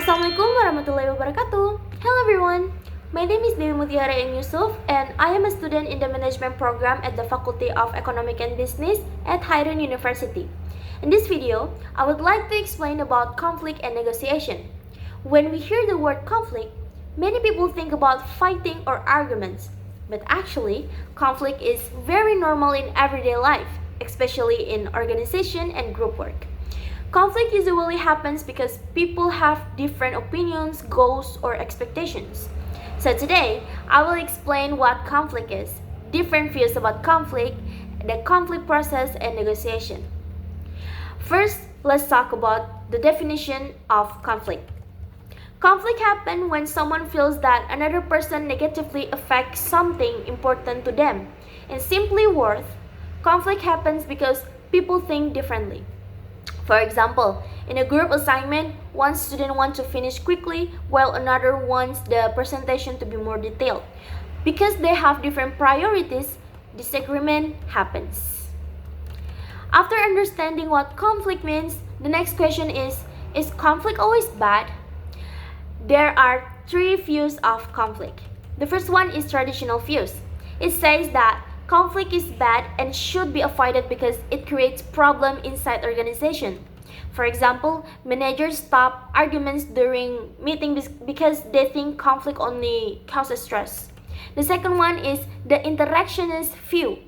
Assalamualaikum warahmatullahi wabarakatuh. Hello everyone. My name is Dewi, Mutiara, and Yusuf, and I am a student in the management program at the Faculty of Economic and Business at Khairun University. In this video, I would like to explain about conflict and negotiation. When we hear the word conflict, many people think about fighting or arguments. But actually, conflict is very normal in everyday life, especially in organization and group work. Conflict usually happens because people have different opinions, goals, or expectations. So today, I will explain what conflict is, different views about conflict, the conflict process, and negotiation. First, let's talk about the definition of conflict. Conflict happens when someone feels that another person negatively affects something important to them. In simply words, conflict happens because people think differently. For example, in a group assignment, one student wants to finish quickly while another wants the presentation to be more detailed. Because they have different priorities, disagreement happens. After understanding what conflict means, the next question is conflict always bad? There are three views of conflict. The first one is traditional views. It says that conflict is bad and should be avoided because it creates problem inside organization. For example, managers stop arguments during meetings because they think conflict only causes stress. The second one is the interactionist view.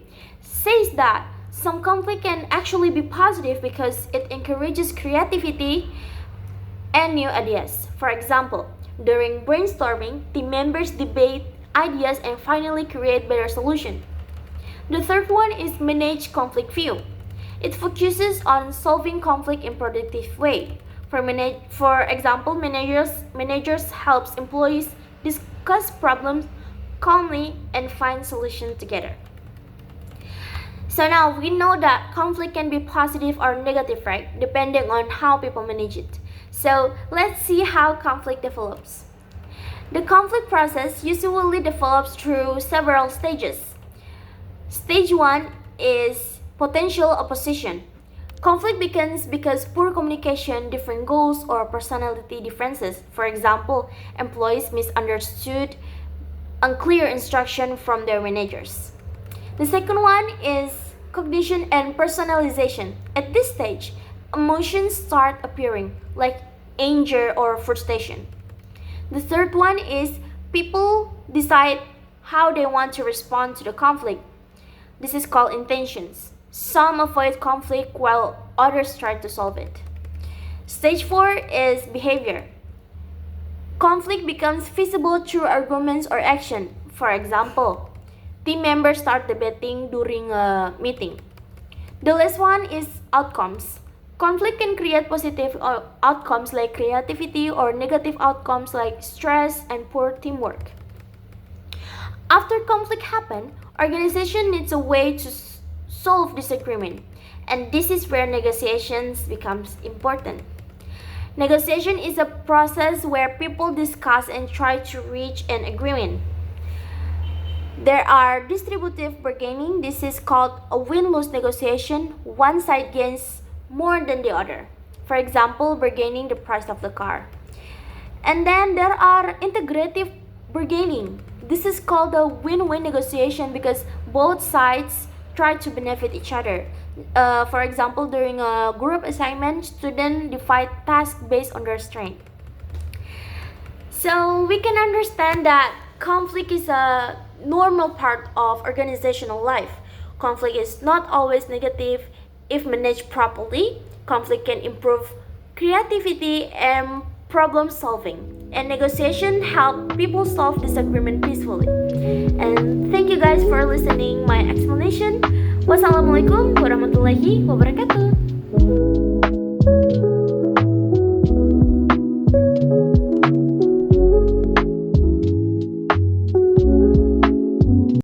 Says that some conflict can actually be positive because it encourages creativity and new ideas. For example, during brainstorming, team members debate ideas and finally create better solutions. The third one is managed conflict view. It focuses on solving conflict in a productive way. For example, managers helps employees discuss problems calmly and find solutions together. So now we know that conflict can be positive or negative, right? Depending on how people manage it. So let's see how conflict develops. The conflict process usually develops through several stages. Stage 1 is potential opposition. Conflict begins because poor communication, different goals, or personality differences. For example, employees misunderstood unclear instruction from their managers. The second one is cognition and personalization. At this stage, emotions start appearing, like anger or frustration. The third one is people decide how they want to respond to the conflict. This is called intentions. Some avoid conflict while others try to solve it. Stage 4 is behavior. Conflict becomes visible through arguments or action. For example, team members start debating during a meeting. The last one is outcomes. Conflict can create positive outcomes like creativity or negative outcomes like stress and poor teamwork. After conflict happens, organization needs a way to solve disagreement, and this is where negotiations becomes important. Negotiation is a process where people discuss and try to reach an agreement. There are distributive bargaining. This is called a win-lose negotiation. One side gains more than the other. For example, bargaining the price of the car. And then there are integrative bargaining. This is called a win-win negotiation because both sides try to benefit each other. For example, during a group assignment, students divide tasks based on their strength. So we can understand that conflict is a normal part of organizational life. Conflict is not always negative. If managed properly, conflict can improve creativity and problem solving, and negotiation help people solve disagreement peacefully. And thank you guys for listening my explanation. Wassalamualaikum warahmatullahi wabarakatuh.